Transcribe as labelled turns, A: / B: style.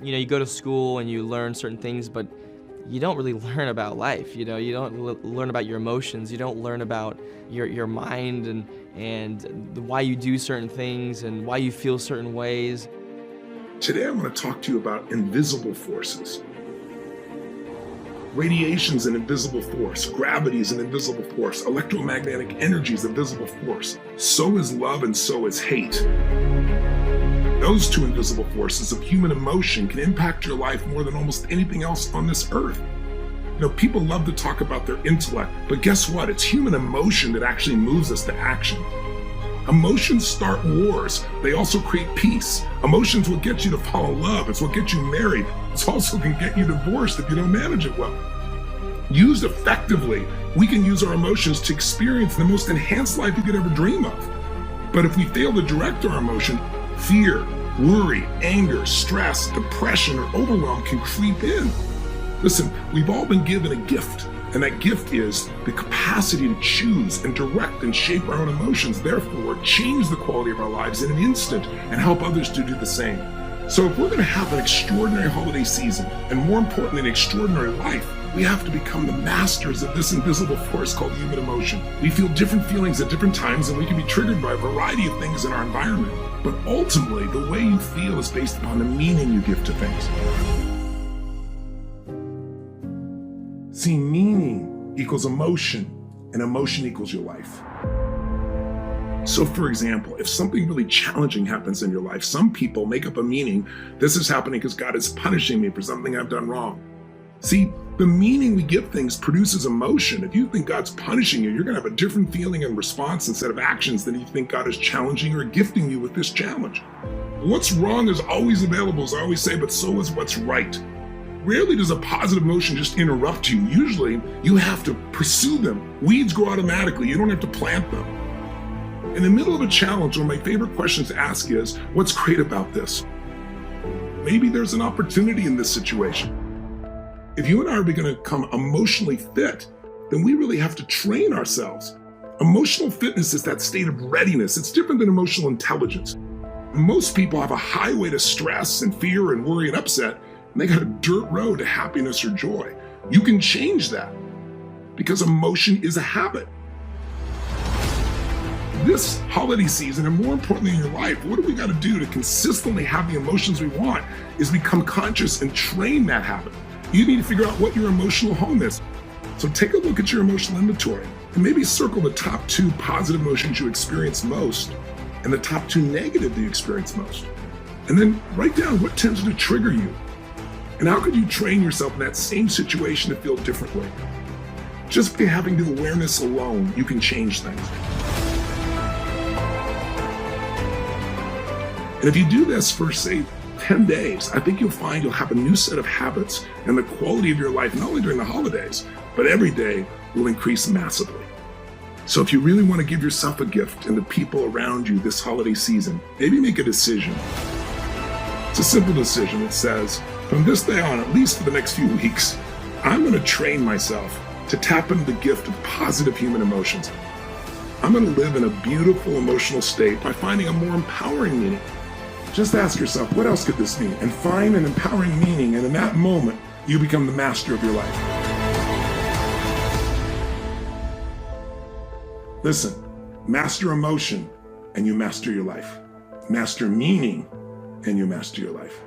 A: you go to school and you learn certain things, but you don't really learn about life. You don't learn about your emotions. You don't learn about your mind and why you do certain things and why you feel certain ways.
B: Today I want to talk to you about invisible forces. Radiation is an invisible force. Gravity is an invisible force. Electromagnetic energy is a visible force. So is love and so is hate. Those two invisible forces of human emotion can impact your life more than almost anything else on this earth. People love to talk about their intellect, but guess what? It's human emotion that actually moves us to action. Emotions start wars. They also create peace. Emotions will get you to fall in love. It's what gets you married. It's also can get you divorced if you don't manage it well. Used effectively, we can use our emotions to experience the most enhanced life you could ever dream of. But if we fail to direct our emotion, fear, worry, anger, stress, depression, or overwhelm can creep in. Listen, we've all been given a gift, and that gift is the capacity to choose and direct and shape our own emotions, therefore change the quality of our lives in an instant and help others to do the same. So if we're going to have an extraordinary holiday season, and more importantly, an extraordinary life, we have to become the masters of this invisible force called human emotion. We feel different feelings at different times, and we can be triggered by a variety of things in our environment. But ultimately, the way you feel is based upon the meaning you give to things. See, meaning equals emotion, and emotion equals your life. So for example, if something really challenging happens in your life, some people make up a meaning, this is happening because God is punishing me for something I've done wrong. See, the meaning we give things produces emotion. If you think God's punishing you, you're going to have a different feeling and response instead of actions than you think God is challenging or gifting you with this challenge. What's wrong is always available, as I always say, but so is what's right. Rarely does a positive emotion just interrupt you. Usually, you have to pursue them. Weeds grow automatically. You don't have to plant them. In the middle of a challenge, one of my favorite questions to ask is, what's great about this? Maybe there's an opportunity in this situation. If you and I are going to become emotionally fit, then we really have to train ourselves. Emotional fitness is that state of readiness. It's different than emotional intelligence. Most people have a highway to stress and fear and worry and upset, and they got a dirt road to happiness or joy. You can change that because emotion is a habit. This holiday season, and more importantly in your life, what do we got to do to consistently have the emotions we want is become conscious and train that habit. You need to figure out what your emotional home is. So take a look at your emotional inventory and maybe circle the top 2 positive emotions you experience most and the top 2 negative that you experience most. And then write down what tends to trigger you. And how could you train yourself in that same situation to feel differently? Just by having the awareness alone, you can change things. And if you do this for, say, 10 days, I think you'll find you'll have a new set of habits, and the quality of your life, not only during the holidays, but every day, will increase massively. So if you really want to give yourself a gift and the people around you this holiday season, maybe make a decision. It's a simple decision. It says, from this day on, at least for the next few weeks, I'm going to train myself to tap into the gift of positive human emotions. I'm going to live in a beautiful emotional state by finding a more empowering meaning. Just ask yourself, what else could this mean? And find an empowering meaning, and in that moment, you become the master of your life. Listen, master emotion, and you master your life. Master meaning, and you master your life.